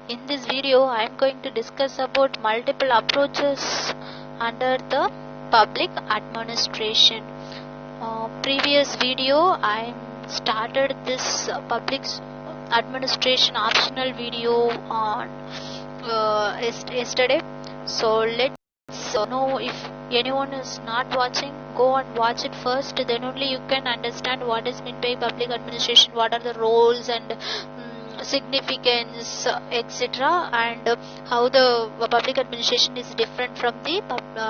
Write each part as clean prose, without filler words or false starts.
In this video, I am going to discuss about multiple approaches under the public administration. Previous video, I started this public administration optional video on yesterday. So let's know if anyone is not watching, go and watch it first. Then only you can understand what is meant by public administration, what are the roles and significance, etc., and how the public administration is different from the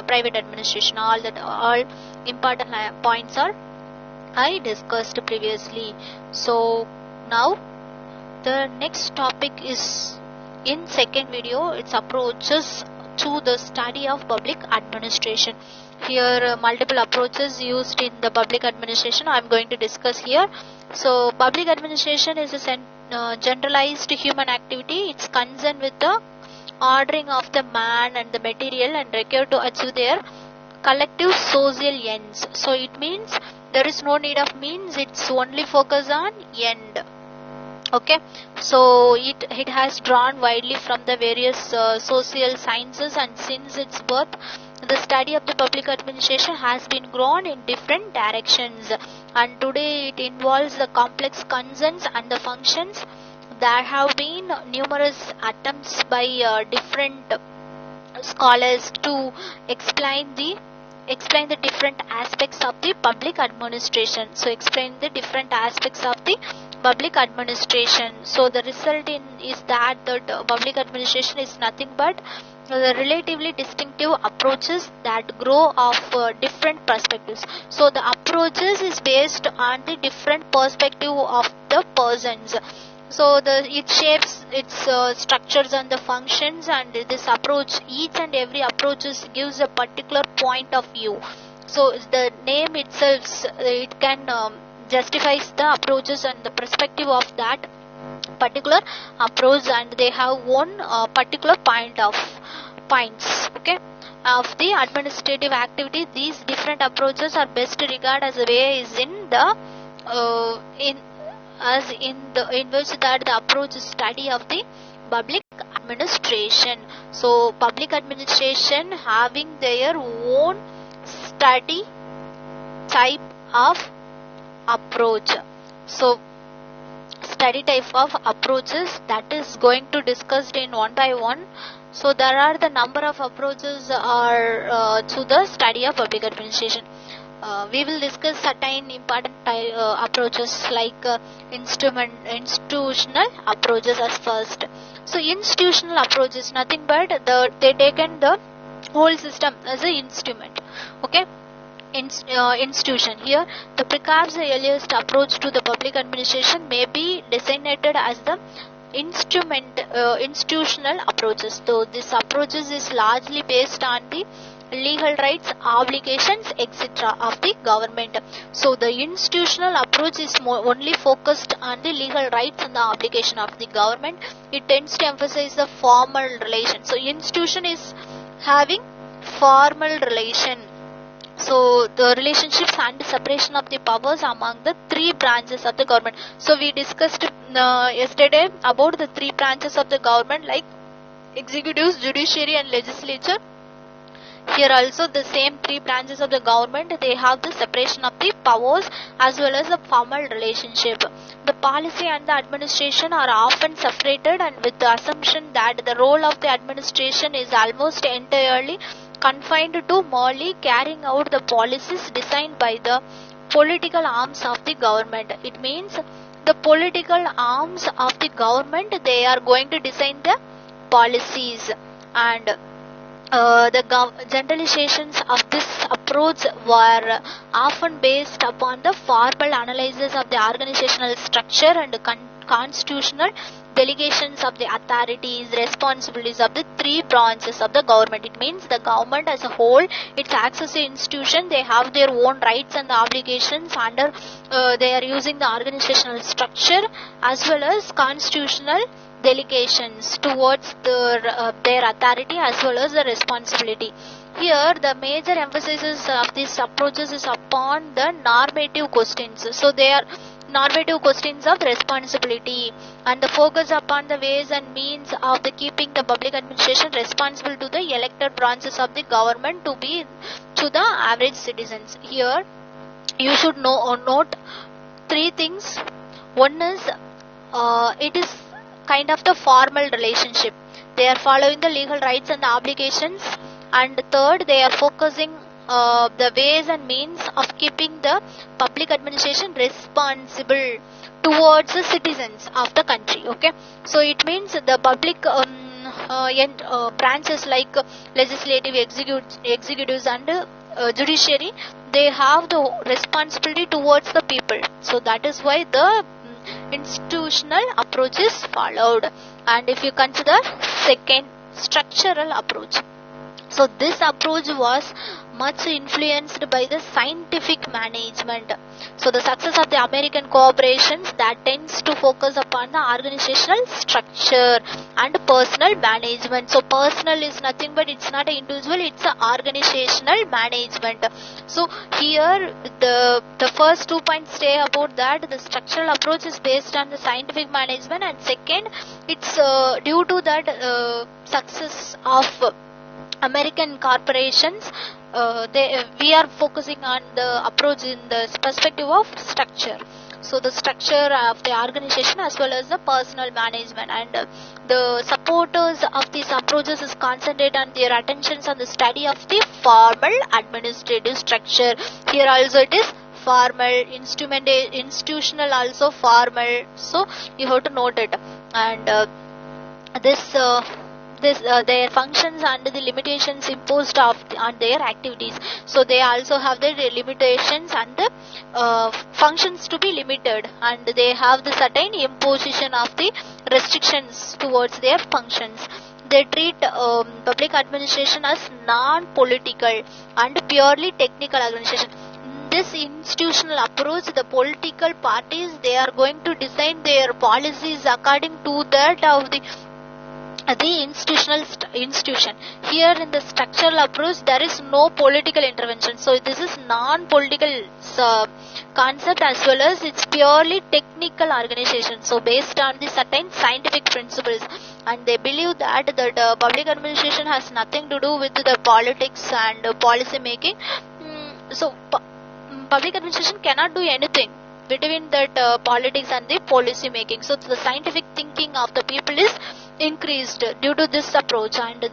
private administration. All important points are I discussed previously. So now the next topic is in second video. It's approaches to the study of public administration. Here multiple approaches used in the public administration I am going to discuss here. So public administration is a generalized human activity. It's concerned with the ordering of the man and the material and required to achieve their collective social ends. So it means there is no need of means, it's only focus on end. Okay, so it has drawn widely from the various social sciences, and since its birth the study of the public administration has been grown in different directions, and today it involves the complex concerns and the functions. There have been numerous attempts by different scholars to explain the different aspects of the public administration. So explain the different aspects of the public administration. So the result is that the public administration is nothing but the relatively distinctive approaches that grow of different perspectives. So the approaches is based on the different perspective of the persons. So it shapes its structures and the functions, and this approach, each and every approach gives a particular point of view. So the name itself, it can justifies the approaches and the perspective of that particular approach, and they have one particular points, okay, of the administrative activity. These different approaches are best regarded as a way is in which that the approach is study of the public administration. So public administration having their own study type of approach. So study type of approaches that is going to discussed in one by one. So there are the number of approaches are to the study of public administration. We will discuss certain important approaches like institutional approaches as first. So institutional approach is nothing but they taken the whole system as an instrument. Okay, institution. Here the perhaps the earliest approach to the public administration may be designated as the institutional approaches. So this approaches is largely based on the legal rights, obligations, etc. of the government. So the institutional approach is only focused on the legal rights and the obligation of the government. It tends to emphasize the formal relation. So institution is having formal relation. So the relationships and separation of the powers among the three branches of the government. So we discussed yesterday about the three branches of the government like executive, judiciary and legislature. Here also the same three branches of the government, they have the separation of the powers as well as the formal relationship. The policy and the administration are often separated, and with the assumption that the role of the administration is almost entirely confined to merely carrying out the policies designed by the political arms of the government. It means the political arms of the government, they are going to design the policies, and the generalizations of this approach were often based upon the formal analysis of the organizational structure and constitutional delegations of the authorities, responsibilities of the three branches of the government. It means the government as a whole, its access institution, they have their own rights and obligations under they are using the organizational structure as well as constitutional delegations towards their authority as well as the responsibility. Here the major emphasis of these approaches is upon the normative questions. So they are normative questions of responsibility, and the focus upon the ways and means of the keeping the public administration responsible to the elected branches of the government to the average citizens. Here you should note three things. One is it is kind of the formal relationship. They are following the legal rights and the obligations. And third, they are focusing the ways and means of keeping the public administration responsible towards the citizens of the country. Okay, so it means the public branches like legislative, executives and judiciary, they have the responsibility towards the people. So that is why the institutional approach is followed. And if you consider second, structural approach, so this approach was much influenced by the scientific management. So the success of the American corporations that tends to focus upon the organizational structure and personal management. So personal is nothing but it's not an individual, it's an organizational management. So here the first 2 points say about that the structural approach is based on the scientific management, and second, it's due to that success of American corporations, we are focusing on the approach in the perspective of structure. So the structure of the organization as well as the personal management, and the supporters of these approaches is concentrate on their attentions on the study of the formal administrative structure. Here also it is formal, institutional also formal. So you have to note it. And their functions and the limitations imposed on their activities. So they also have their limitations and the functions to be limited, and they have the certain imposition of the restrictions towards their functions. They treat public administration as non-political and purely technical organization. This institutional approach, the political parties, they are going to design their policies according to that of the institution. Here in the structural approach there is no political intervention. So this is non-political concept as well as it's purely technical organization. So based on the certain scientific principles, and they believe that public administration has nothing to do with the politics and policy making. So public administration cannot do anything between that politics and the policy making. So the scientific thinking of the people is increased due to this approach, and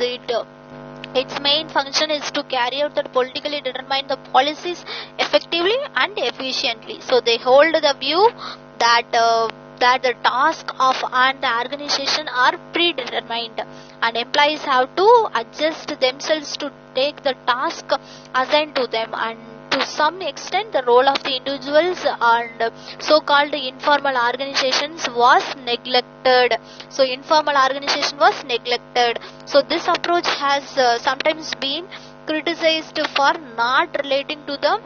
its main function is to carry out the politically determine the policies effectively and efficiently. So they hold the view that the task of and the organization are predetermined, and employees have to adjust themselves to take the task assigned to them. And to some extent the role of the individuals and so-called informal organizations was neglected. So informal organization was neglected. So this approach has sometimes been criticized for not relating to the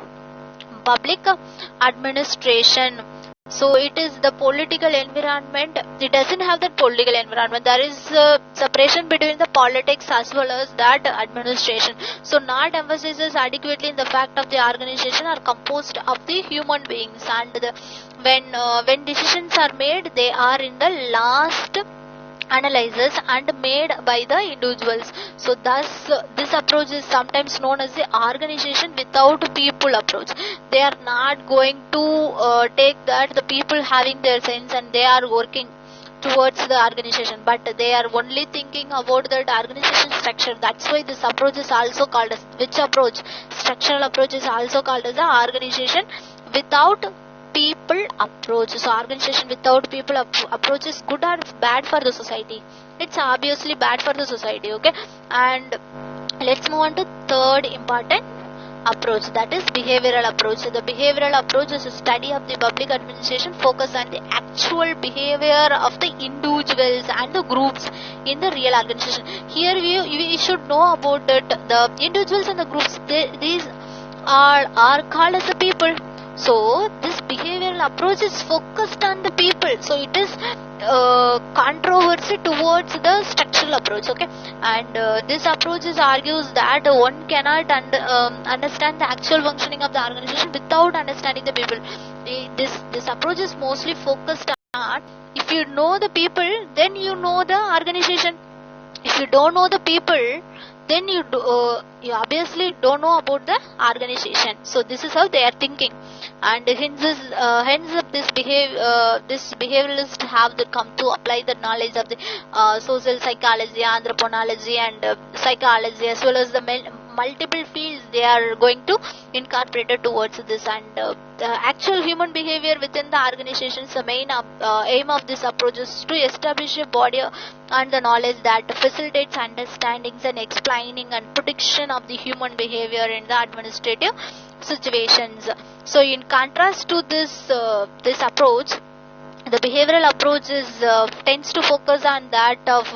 public administration. So it is the political environment, it doesn't have that political environment. There is separation between the politics as well as that administration. So not emphasizes adequately in the fact of the organization are composed of the human beings, and when decisions are made, they are in the last analysis and made by the individuals. So thus this approach is sometimes known as the organization without people approach. They are not going to take that the people having their sense and they are working towards the organization, but they are only thinking about that organization structure. That's why this approach is also called as which approach? Structural approach is also called as the organization without people approach. So organization without people approach is good or bad for the society? It's obviously bad for the society. Okay, and let's move on to third important approach, that is behavioral approach. So the behavioral approach is a study of the public administration focus on the actual behavior of the individuals and the groups in the real organization. Here we should know about that the individuals and the groups, these are called as the people. So this behavioral approach is focused on the people. So it is controversy towards the structural behavioral approach. Okay, and this approach is argues that one cannot understand the actual functioning of the organization without understanding the people. This approach is mostly focused on, if you know the people, then you know the organization. If you don't know the people, then you obviously don't know about the organization. So this is how they are thinking, and hence this behavioralists have come to apply the knowledge of the social psychology, anthropology, and psychology, as well as the multiple fields they are going to incorporate it towards this. And the actual human behavior within the organizations, the main aim of this approach is to establish a body and the knowledge that facilitates understandings and explaining and prediction of the human behavior in the administrative situations. So in contrast to this approach, the behavioral approach tends to focus on that of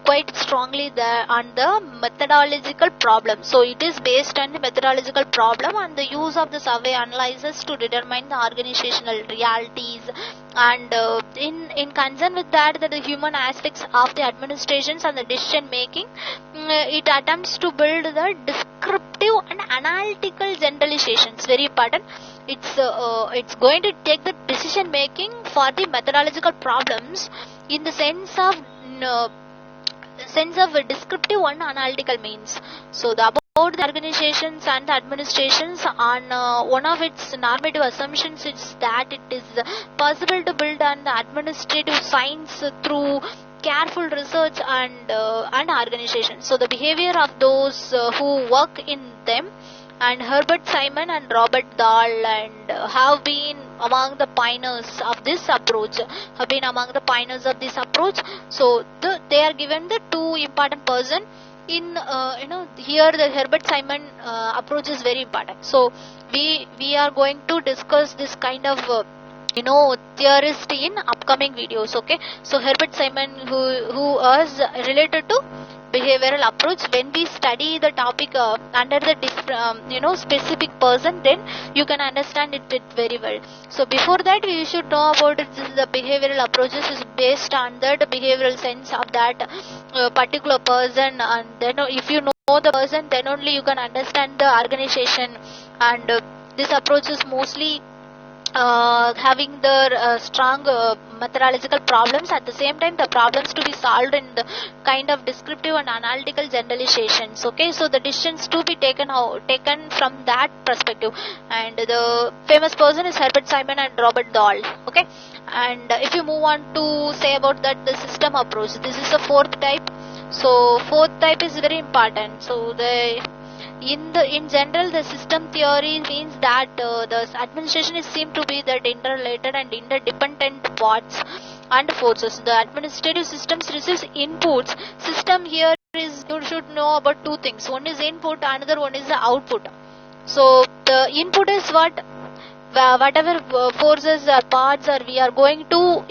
quite strongly on the methodological problem. So it is based on the methodological problem and the use of the survey analysis to determine the organizational realities, and in concern with that, the human aspects of the administrations and the decision making, it attempts to build the descriptive and analytical generalizations. Very important. It's going to take the decision making for the methodological problems in the sense of a descriptive and analytical means. So about the organizations and the administrations, on one of its normative assumptions is that it is possible to build an administrative science through careful research and organization. So the behavior of those who work in them, and Herbert Simon and Robert Dahl, and have been among the pioneers of this approach. So they are given the two important person in here. The Herbert Simon approach is very important. So we are going to discuss this kind of theorist in upcoming videos. Okay, so Herbert Simon, who is related to behavioral approach, when we study the topic under the specific person, then you can understand it very well. So before that, we should know about it. The behavioral approaches is based on the behavioral sense of that particular person, and then if you know the person, then only you can understand the organization. And this approach is mostly having the strong methodological problems, at the same time the problems to be solved in the kind of descriptive and analytical generalizations. Okay, so the decisions to be taken from that perspective, and the famous person is Herbert Simon and Robert Dahl. Okay, and if you move on to say about that, the system approach, this is the fourth type. So fourth type is very important. So in general, the system theory means that the administration is seen to be that interrelated and interdependent parts and forces. The administrative systems receives inputs. System here is, you should know about two things. One is input, another one is the output. So the input is whatever forces or parts are we are going to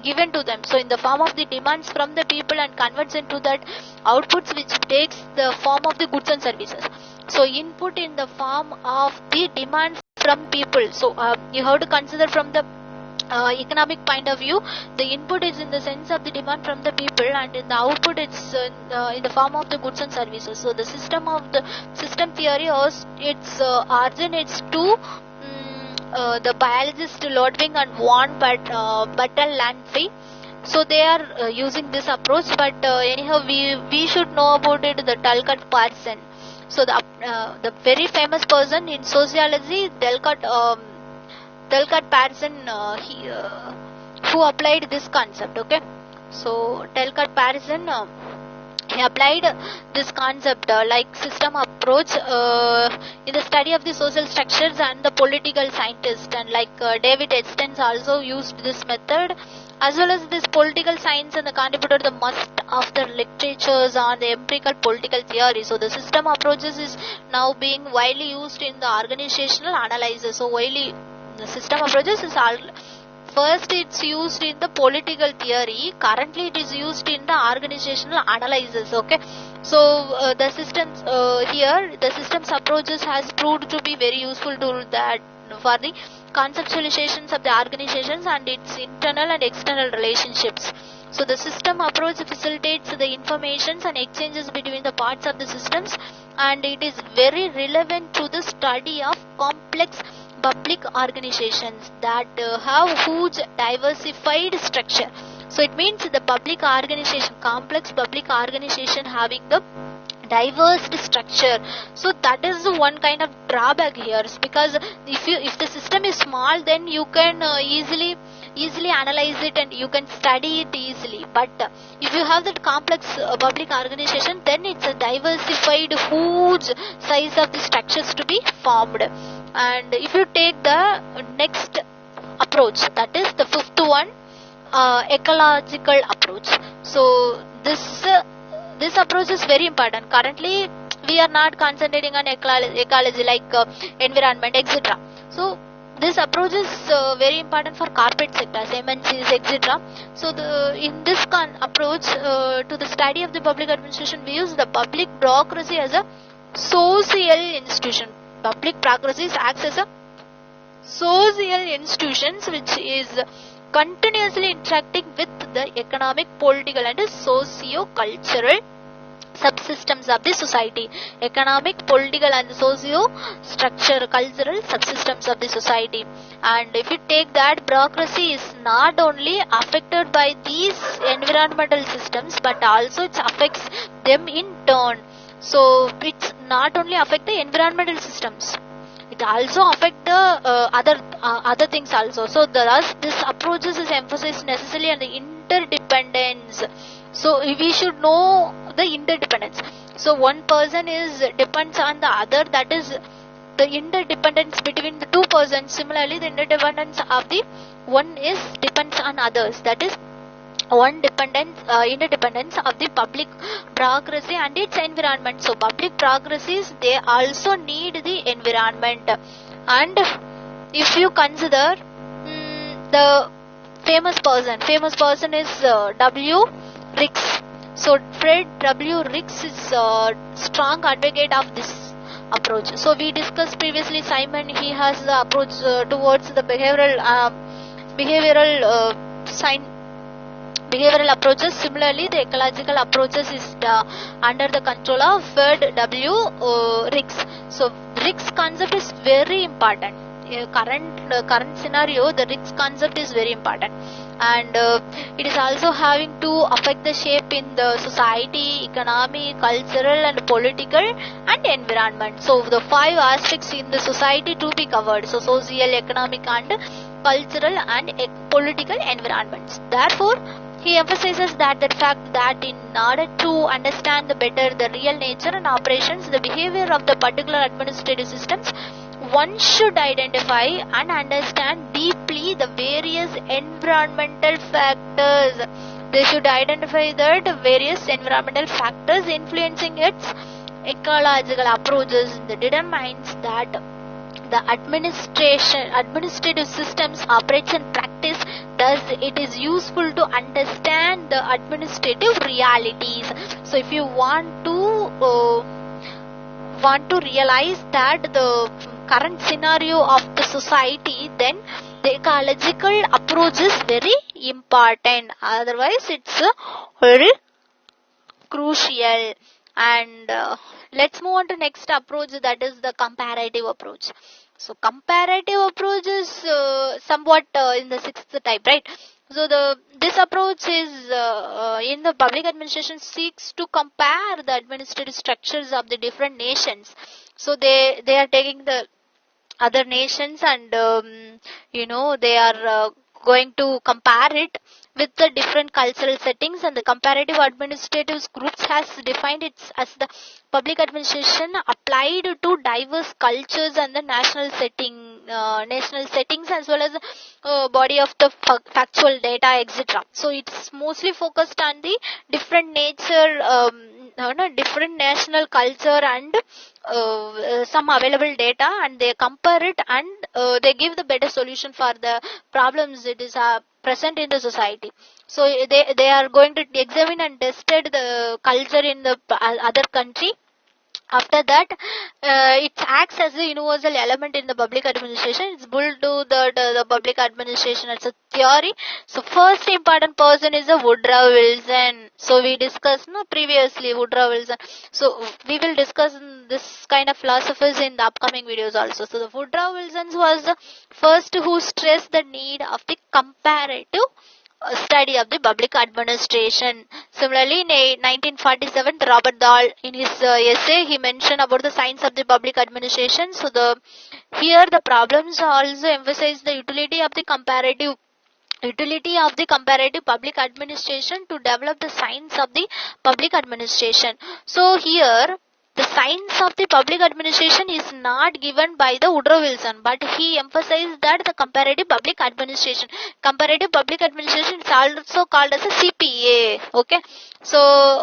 given to them, so in the form of the demands from the people, and converts into that outputs which takes the form of the goods and services. So input in the form of the demand from people. So you have to consider from the economic point of view, the input is in the sense of the demand from the people, and in the output it's in the form of the goods and services. So the system theory its originates to the biologist Ludwig and von Bartholomä. So they are using this approach, but anyhow we should know about it, the Talcott Parson. So the very famous person in sociology, Talcott Parson, who applied this concept. Okay, so Talcott Parson he applied this concept like system approach in the study of the social structures, and the political scientist, and like David Esten's also used this method, as well as this political science, and contributed the most of the literatures on the empirical political theory. So the system approaches is now being widely used in the organizational analysis. So the system approaches is first it's used in the political theory, currently it is used in the organizational analysis. Okay, so the systems approaches has proved to be very useful to that for the conceptualizations of the organizations and its internal and external relationships. So the system approach facilitates the informations and exchanges between the parts of the systems, and it is very relevant to the study of complex public organizations that have huge diversified structure. So it means the public organization, complex public organization having the diverse structure. So that is one kind of drawback here, because if the system is small, then you can easily analyze it and you can study it easily. But if you have that complex public organization, then it's a diversified huge size of the structures to be formed. And if you take the next approach, that is the fifth one, ecological approach. So this approach is very important. Currently we are not concentrating on ecology like environment, etc. So this approach is very important for corporate sectors, MNCs, etc. So in this approach to the study of the public administration, we use the public bureaucracy as a social institution. Public bureaucracy acts as a social institutions which is continuously interacting with the economic, political and socio-cultural subsystems of the society. Economic, political and socio-structural cultural subsystems of the society. And if you take that, bureaucracy is not only affected by these environmental systems, but also it affects them in turn. So it's not only affect the environmental systems, it also affect the other things also. So thus this approaches is emphasized necessarily on the interdependence. So we should know the interdependence. So one person depends on the other, that is the interdependence between the two persons. Similarly, the interdependence of the one is depends on others, that is interdependence of the public bureaucracy and its environment. So public bureaucracies, they also need the environment. And if you consider the famous person is W. Ricks. So Fred W. Ricks is a strong advocate of this approach. So we discussed previously, Simon, he has the approach towards the behavioral approaches. Similarly, the ecological approaches is under the control of Fred W. Ricks. So Ricks concept is very important. Current scenario, the Ricks concept is very important, and it is also having to affect the shape in the society, economy, cultural and political and environment. So the 5 aspects in the society to be covered. So social, economic and cultural and political environments. Therefore, he emphasizes that the fact that in order to understand better the real nature and operations, the behavior of the particular administrative systems, one should identify and understand deeply the various environmental factors. They should identify that various environmental factors influencing its ecological approaches that determines that the administrative systems operates in practice. Thus it is useful to understand the administrative realities. So if you want to realize that the current scenario of the society, then the ecological approach is very important. Otherwise it's very crucial. And let's move on to next approach, that is the comparative approach. So comparative approach is somewhat in the sixth type, right? So this approach is in the public administration seeks to compare the administrative structures of the different nations. So they are taking the other nations and they are going to compare it with the different cultural settings, and the comparative administrative groups has defined it as the public administration applied to diverse cultures and the national settings as well as body of the factual data, etc. So it's mostly focused on the different nature, different national culture and some available data, and they compare it and they give the better solution for the problems it is present in the society. So they are going to examine and tested the culture in the other country, After that, it acts as a universal element in the public administration. It's built to the public administration as a theory. So first important person is a Woodrow Wilson. So we discussed previously Woodrow Wilson. So we will discuss this kind of philosophers in the upcoming videos also. So the Woodrow Wilson was the first who stressed the need of the comparative study of the public administration. Similarly, in 1947, Robert Dahl, in his essay, he mentioned about the science of the public administration. So here the problems also emphasize the utility of the comparative public administration to develop the science of the public administration. So here the science of the public administration is not given by the Woodrow Wilson, but he emphasized that the comparative public administration is also called as a CPA. Okay, so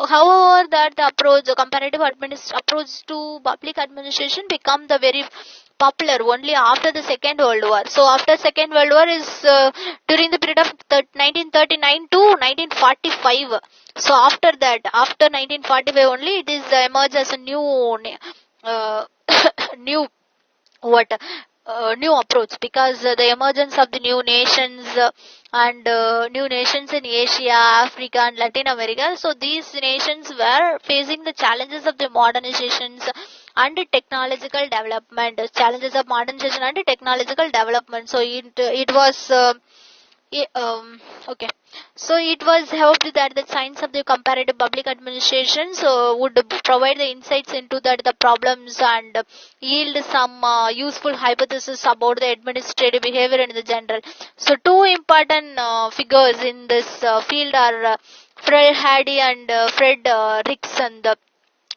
however that the approach, the comparative approach to public administration become the very popular only after the Second World War. So after Second World War is during the period of 1939 to 1945. So after that, after 1945 only, it is emerged as a new new what new approach, because the emergence of the new nations and new nations in Asia, Africa and Latin America. So these nations were facing the challenges of the modernizations and technological development, challenges of modernization and technological development. So it was okay. So it was hoped that the science of the comparative public administration would provide the insights into the problems and yield some useful hypotheses about the administrative behavior in the general. So two important figures in this field are Fred Hardy and Fred Rickson. The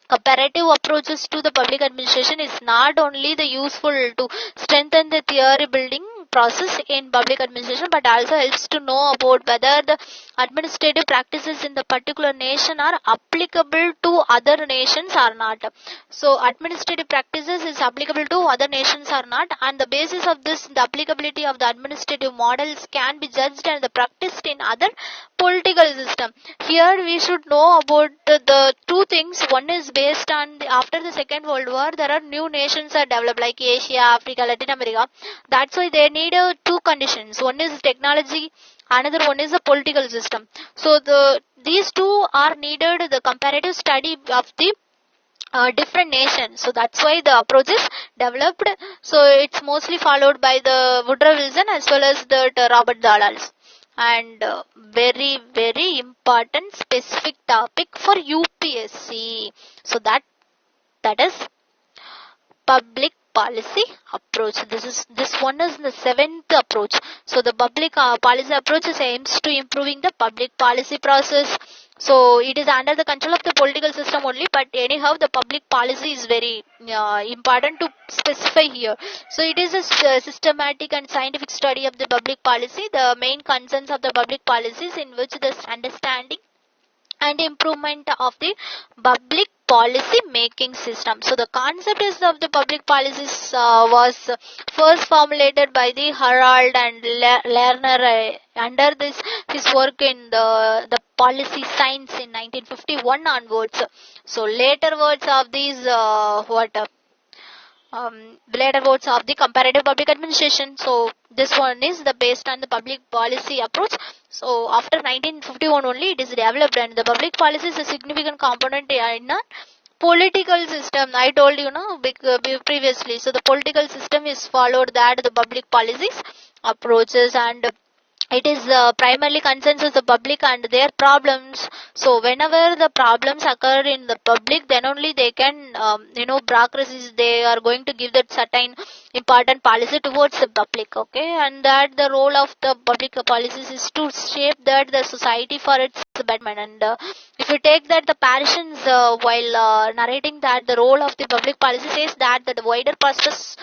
comparative approaches to the public administration is not only the useful to strengthen the theory building process in public administration, but also helps to know about whether the administrative practices in the particular nation are applicable to other nations or not. So administrative practices is applicable to other nations or not, and the basis of this, the applicability of the administrative models can be judged and practiced in other political system. Here we should know about the two things. One is based on after the Second World War, there are new nations are developed like Asia, Africa, Latin America. That's why they need two conditions. One is technology, another one is a political system. So these two are needed, the comparative study of the different nations. So that's why the approach is developed. So it's mostly followed by the Woodrow Wilson as well as the Robert Dahl. And very very important specific topic for UPSC. So that is public policy approach. This one is the seventh approach. So the public policy approach aims to improving the public policy process. So it is under the control of the political system only, but anyhow the public policy is very important to specify here. So it is a systematic and scientific study of the public policy, the main concerns of the public policies in which the understanding and improvement of the public policy making system. So the concept is of the public policies was first formulated by the Harold and Lerner under his work in the policy science in 1951 onwards. So later words of these later words of the comparative public administration. So this one is the based on the public policy approach. So after 1951 only it is developed, and the public policy is a significant component in a political system. I told you previously. So the political system is followed that the public policies approaches, and it is primarily concerns the public and their problems. So whenever the problems occur in the public, then only they can bureaucracies, they are going to give that certain important policy towards the public. Okay, and that the role of the public policies is to shape that the society for its betterment. And if you take that the Parsons while narrating that the role of the public policy says that the wider purposes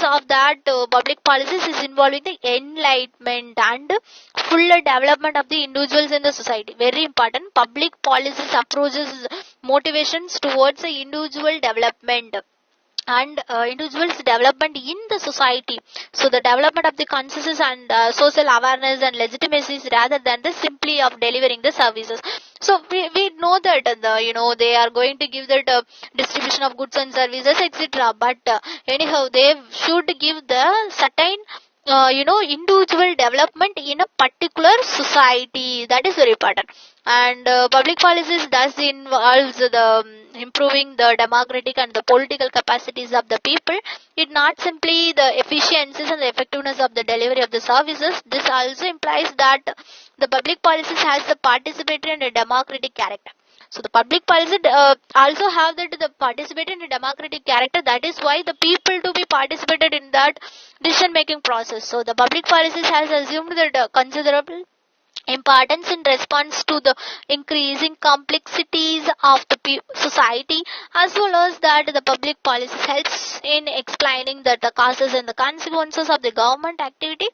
of that public policies is involving the enlightenment and fuller development of the individuals in the society. Very important. Public policies approaches motivations towards the individual development and individuals' development in the society. So the development of the consensus and social awareness and legitimacy rather than the simply of delivering the services. So we know that they are going to give that distribution of goods and services, etc. But anyhow, they should give the certain individual development in a particular society. That is very important. And public policies thus involves the improving the democratic and the political capacities of the people. It not simply the efficiencies and the effectiveness of the delivery of the services. This also implies that the public policies has the participatory and a democratic character. So the public policy also have that the participatory and democratic character. That is why the people to be participated in that decision making process. So the public policies has assumed that considerable importance in response to the increasing complexities of the society, as well as that the public policies helps in explaining that the causes and the consequences of the government activity.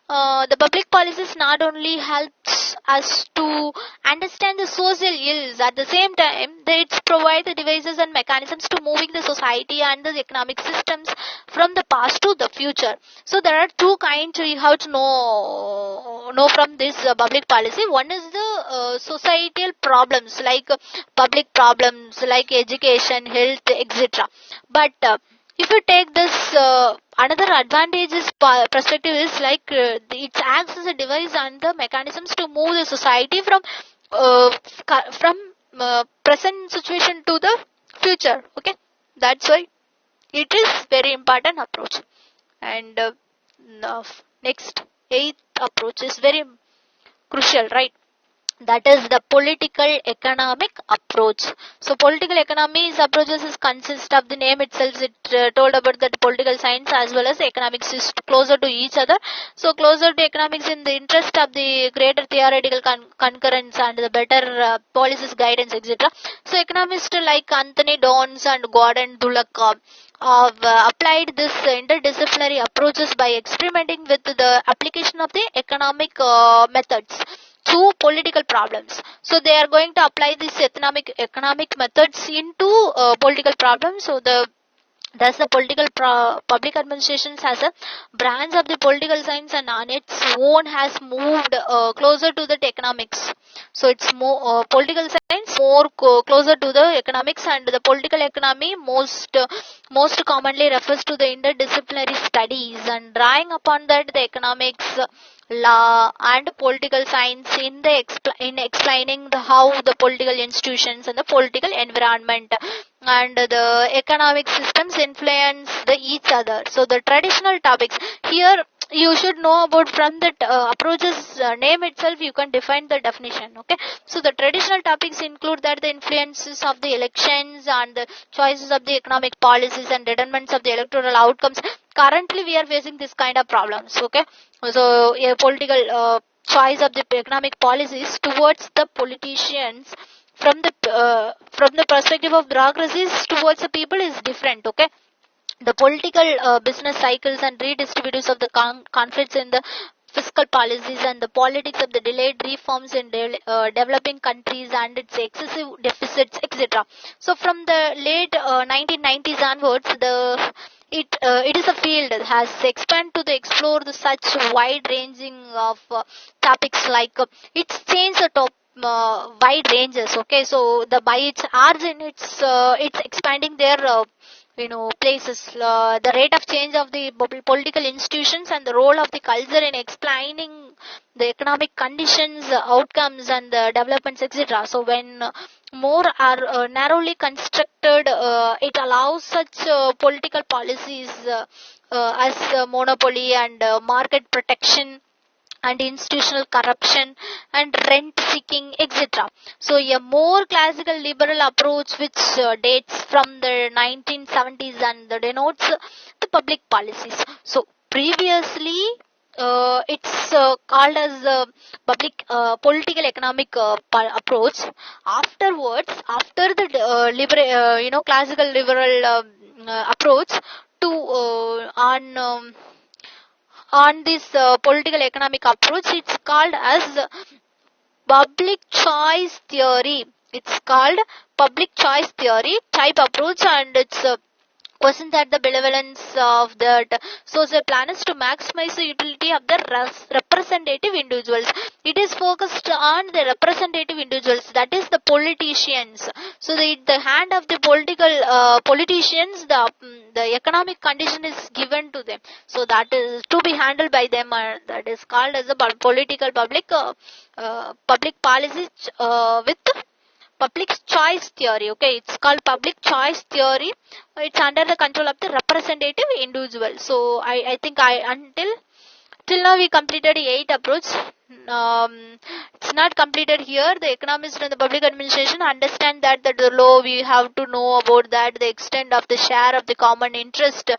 The public policies not only helps us to understand the social ills, at the same time they provide the devices and mechanisms to moving the society and the economic systems from the past to the future. So there are two kinds you have to know from this public policy. One is the societal problems, like public problems like education, health, etc. But if you take this another advantageous perspective is like it acts as a device and the mechanisms to move the society from present situation to the future. Okay, that's why it is very important approach. And next, eighth approach is very crucial, right? That is the political economic approach. So political economy approaches is consist of the name itself. It told about that political science as well as economics is closer to each other. So closer to economics in the interest of the greater theoretical concurrence and the better policies guidance, etc. So economists like Anthony Downs and Gordon Dulac have applied this interdisciplinary approaches by experimenting with the application of the economic methods to political problems. So they are going to apply these economic methods into political problems. So thus the public administrations as a branch of the political science and on its own has moved closer to the economics. So it's more political science more closer to the economics, and the political economy most commonly refers to the interdisciplinary studies and drawing upon that the economics, law and political science in explaining how the political institutions and the political environment and the economic systems influence each other. So the traditional topics here you should know about from that approaches name itself you can define the definition. Okay, so the traditional topics include that the influences of the elections and the choices of the economic policies and determinants of the electoral outcomes. Currently we are facing this kind of problems. Okay, so a political choice of the economic policies towards the politicians from the perspective of bureaucracies towards the people is different. Okay, the political business cycles and redistributives of the conflicts in the fiscal policies and the politics of the delayed reforms in developing countries and its excessive deficits, etc. So from the late 1990s onwards, it is a field that has expanded to explore such wide ranging of topics like it's changed the top wide ranges. Okay, so the by its origin it's expanding their places, the rate of change of the political institutions and the role of the culture in explaining the economic conditions, outcomes and the developments, etc. So when more are narrowly constructed, it allows such political policies as monopoly and market protection and institutional corruption and rent seeking, etc. So a more classical liberal approach which dates from the 1970s and denotes the public policies. So previously it's called as public political economic approach. Afterwards, after the classical liberal approach to on this political economic approach, it's called as public choice theory. It's called public choice theory type approach, and it's questions at the benevolence of that social planners to maximize the utility of the representative individuals. It is focused on the representative individuals, that is the politicians. So the hand of the politicians, the economic condition is given to them, so that is to be handled by them, that is called as a political public policy with public choice theory. Okay, it's called public choice theory. It's under the control of the representative individual. So I think till now we completed 8 approach. It's not completed here. The economist and the public administration understand that the law, we have to know about that, the extent of the share of the common interest.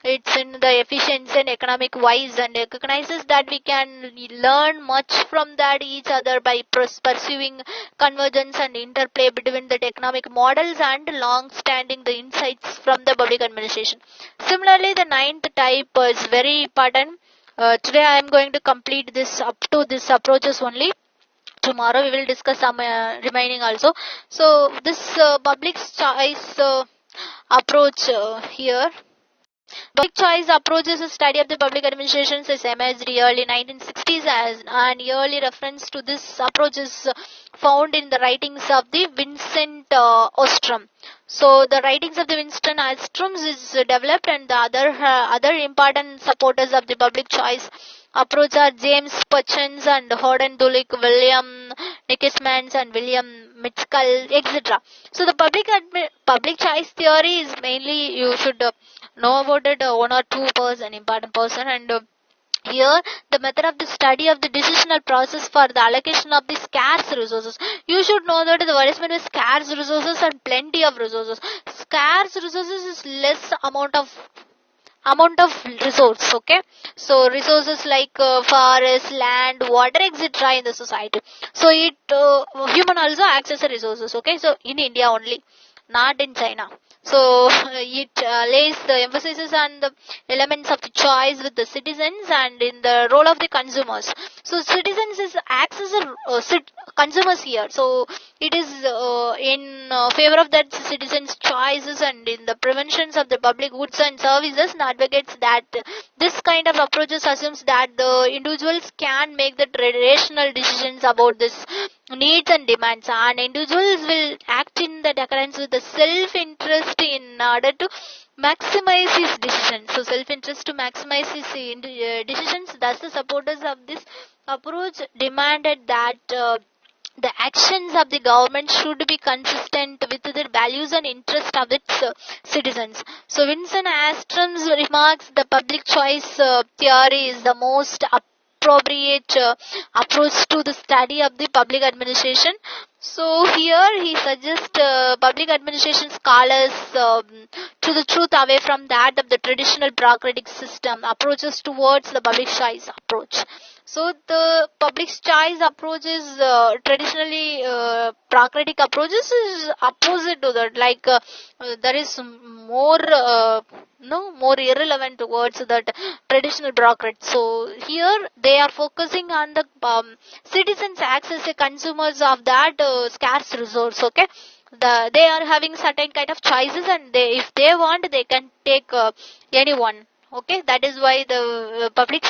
It's in the efficiency and economic wise, and recognizes that we can learn much from that each other by pursuing convergence and interplay between the economic models and long-standing the insights from the public administration. Similarly, the ninth type is very important. Today I am going to complete this up to this approaches only. Tomorrow we will discuss some remaining also. So this public choice approach here. Public choice approach is a study of the public administrations is emerged early 1960s, as an early reference to this approach is found in the writings of the Vincent Ostrom. So the writings of the Winston Ostrom is developed, and the other important supporters of the public choice approach are James Purchens and Horden Dulick, William Nickesmans and William Mitchell, etc. So the public choice theory is mainly, you should know about it, one or two important person, and here the method of the study of the decisional process for the allocation of the scarce resources. You should know that the what is meant with scarce resources and plenty of resources. Scarce resources is less amount of resource. Okay, so resources like forest, land, water, etc. in the society. So it human also acts as a resources. Okay, so in India only, not in China. So it lays the emphasis on the elements of the choice with the citizens and in the role of the consumers. So citizens acts as consumers here. So it is in favor of that citizens' choices and in the preventions of the public goods and services, and advocates that this kind of approaches assumes that the individuals can make the rational decisions about this needs and demands, and individuals will act in the accordance with the self-interest in order to maximize his decisions. So self-interest to maximize his decisions. Thus the supporters of this approach demanded that the actions of the government should be consistent with the values and interests of its citizens. So Vincent Astrom's remarks, the public choice theory is the most appropriate approach to the study of the public administration. So here he suggests public administration scholars to the truth away from that of the traditional bureaucratic system, approaches towards the public choice approach. So the public choice approach is traditionally bureaucratic approaches is opposite to that. Like there is more more irrelevant towards that traditional bureaucrat. So here they are focusing on the citizens access as consumers of that scarce resource. Okay, they are having certain kind of choices, and if they want they can take anyone. Okay, that is why the public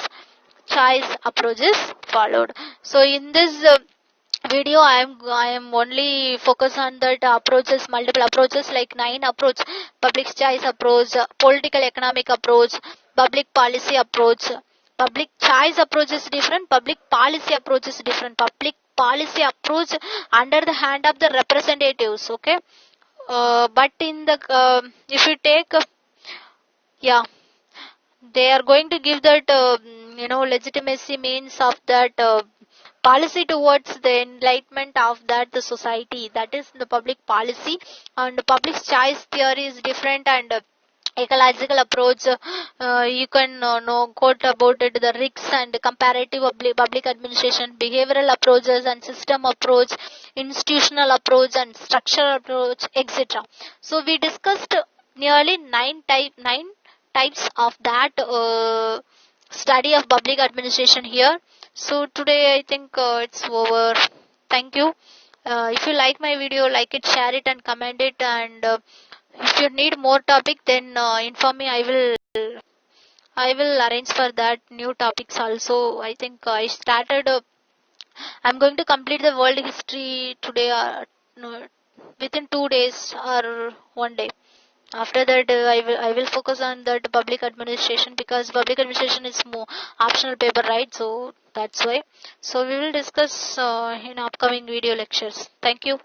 choice approach is followed. So in this video I am only focus on that approaches, multiple approaches like 9 approach: public choice approach, political economic approach, public policy approach. Public choice approach is different, public policy approach is different. Public policy approach under the hand of the representatives. Okay, but in the if you take they are going to give that legitimacy means of that policy towards the enlightenment of that the society, that is the public policy. And the public choice theory is different, and ecological approach, you can know quote about it, the risks and comparative public administration, behavioral approaches and system approach, institutional approach and structural approach, etc. So we discussed nearly 9 types of that study of public administration here. So today I think it's over. Thank you. If you like my video, like it, share it and comment it, and If you need more topic, then inform me. I will arrange for that new topics also. I think I started. I'm going to complete the world history today. No, within 2 days or one day. After that, I will focus on that public administration, because public administration is more optional paper, right? So that's why. So we will discuss in upcoming video lectures. Thank you.